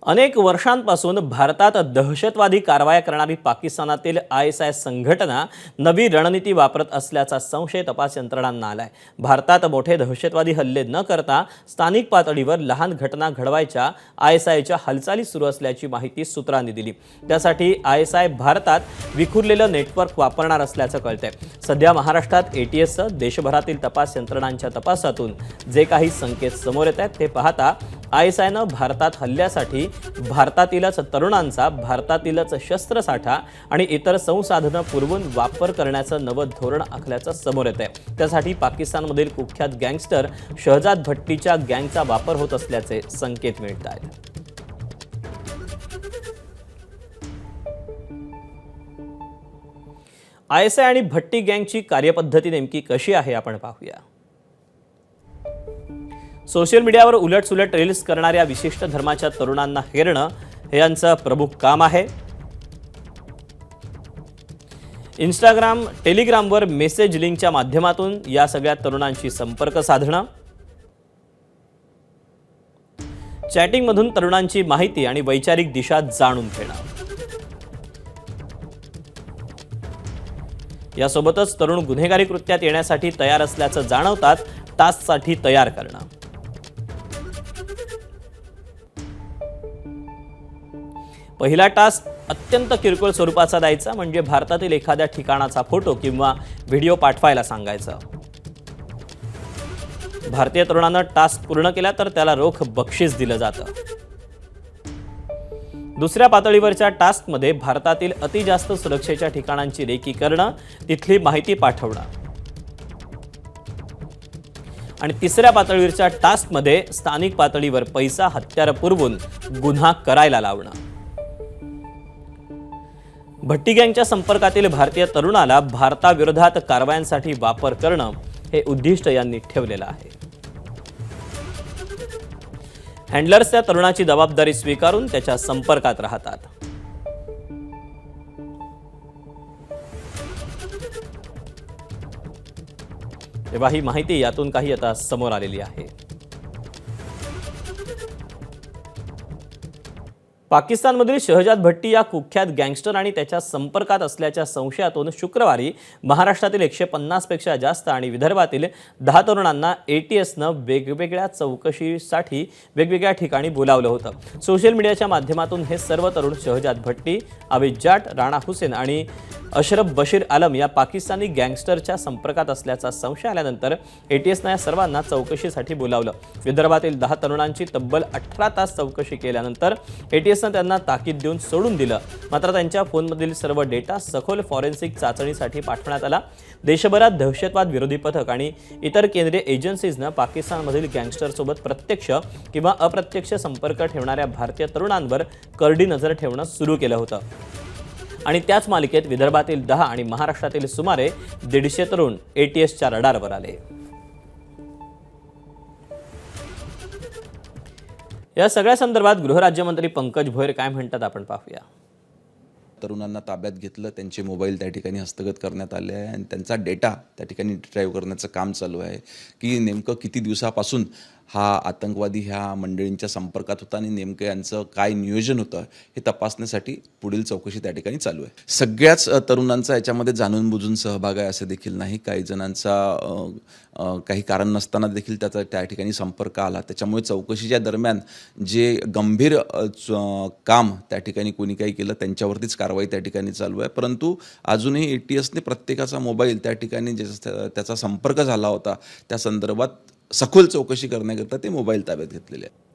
अनेक वर्षांपासून भारतात दहशतवादी कारवाया करणारी पाकिस्तानातील ISI संघटना नवी रणनीती वापरत असल्याचा संशय तपास यंत्रणांना आलाय। भारतात मोठे दहशतवादी हल्ले न करता स्थानिक पातळीवर लहान घटना घडवायच्या ISIच्या हालचाली सुरू असल्याची माहिती सूत्रांनी दिली। त्यासाठी ISI भारतात विखुरलेलं नेटवर्क वापरणार असल्याचं कळतंय। सध्या महाराष्ट्रात ATS देशभरातील तपास यंत्रणांच्या तपासातून जे काही संकेत समोर येत आहेत ते पाहता ISIनं भारतात हल्ल्यासाठी भारतातीलच तरुणांचा भारतातीलच शस्त्रसाठा आणि इतर संसाधनं पुरवून वापर करण्याचं नवं धोरण आखल्याचं समोर येत आहे। त्यासाठी पाकिस्तानमधील कुख्यात गँगस्टर शहजाद भट्टीच्या गँगचा वापर होत असल्याचे संकेत मिळत आहेत। ISI आणि भट्टी गँगची कार्यपद्धती नेमकी कशी आहे आपण पाहूया। सोशल मीडियावर उलटसुलट रील्स करणाऱ्या विशिष्ट धर्माच्या तरुणांना हेरणं हे यांचं प्रमुख काम आहे। इंस्टाग्राम, टेलिग्रामवर मेसेज लिंकच्या माध्यमातून या सगळ्या तरुणांशी संपर्क साधणं, चॅटिंगमधून तरुणांची माहिती आणि वैचारिक दिशा जाणून घेणं, यासोबतच तरुण गुन्हेगारी कृत्यात येण्यासाठी तयार असल्याचं जाणवतात टास्कसाठी तयार करणं। पहिला टास्क अत्यंत किरकोळ स्वरूपाचा द्यायचा, म्हणजे भारतातील एखाद्या ठिकाणाचा फोटो किंवा व्हिडिओ पाठवायला सांगायचं। भारतीय तरुणानं टास्क पूर्ण केला तर त्याला रोख बक्षीस दिलं जातं। दुसऱ्या पातळीवरच्या टास्कमध्ये भारतातील अतिजास्त सुरक्षेच्या ठिकाणांची रेकी करणं, तिथली माहिती पाठवणं आणि तिसऱ्या पातळीवरच्या टास्कमध्ये स्थानिक पातळीवर पैसा, हत्यारं पुरवून गुन्हा करायला लावणं। भट्टी गँगच्या संपर्कातील भारतीय तरुणाला भारताविरोधात कारवायांसाठी वापर करणं हे उद्दिष्ट यांनी ठेवलेलं आहे। हँडलर्स त्या तरुणाची जबाबदारी स्वीकारून त्याच्या संपर्कात राहतात। तेव्हा ही माहिती यातून काही आता समोर आलेली आहे। पाकिस्तानमधील शहजाद भट्टी या कुख्यात गँगस्टर आणि त्याच्या संपर्कात असल्याच्या संशयातून शुक्रवारी महाराष्ट्रातील 150 पेक्षा जास्त आणि विदर्भातील 10 तरुणांना ATSनं वेगवेगळ्या चौकशीसाठी वेगवेगळ्या ठिकाणी बोलावलं होतं। सोशल मीडियाच्या माध्यमातून हे सर्व तरुण शहजाद भट्टी, आबिद जाट, राणा हुसेन आणि अशरफ बशीर आलम या पाकिस्तानी गँगस्टरच्या संपर्कात असल्याचा संशय आल्यानंतर ATSनं या सर्वांना चौकशीसाठी बोलावलं। विदर्भातील 10 तरुणांची तब्बल 18 तास चौकशी केल्यानंतर ATSनं त्यांना ताकीद देऊन सोडून दिलं। मात्र त्यांच्या फोनमधील सर्व डेटा सखोल फॉरेन्सिक चाचणीसाठी पाठवण्यात आला। देशभरात दहशतवाद विरोधी पथक आणि इतर केंद्रीय एजन्सीजनं पाकिस्तानमधील गँगस्टरसोबत प्रत्यक्ष किंवा अप्रत्यक्ष संपर्क ठेवणाऱ्या भारतीय तरुणांवर करडी नजर ठेवणं सुरू केलं होतं आणि त्याच मालिकेत विदर्भातील 10 आणि महाराष्ट्रातील सुमारे 150 तरुण ATSच्या रडारवर आले। या सगळ्या संदर्भात गृहराज्यमंत्री पंकज भोयर काय म्हणतात आपण पाहूया। तरुणांना ताब्यात घेतलं, त्यांचे मोबाईल त्या ठिकाणी हस्तगत करण्यात आले आहे आणि त्यांचा डेटा त्या ठिकाणी ड्राईव्ह करण्याचं काम चालू आहे की नेमकं किती दिवसापासून हा आतंकवादी ह्या मंडळींच्या संपर्कात होता आणि नेमकं यांचं काय नियोजन होतं हे तपासण्यासाठी पुढील चौकशी त्या ठिकाणी चालू आहे। सगळ्याच तरुणांचा याच्यामध्ये जाणून बुजून सहभाग आहे असं देखील नाही। काही जणांचा काही कारण नसताना देखील त्याचा त्या ठिकाणी संपर्क आला। त्याच्यामुळे चौकशीच्या दरम्यान जे गंभीर काम त्या ठिकाणी कोणी काही केलं त्यांच्यावरतीच कारवाई त्या ठिकाणी चालू आहे। परंतु अजूनही ATSने प्रत्येकाचा मोबाईल त्या ठिकाणी त्याचा संपर्क झाला होता त्या संदर्भात सखोल चौकशी करण्याकरता ते मोबाईल ताब्यात घेतलेले आहेत।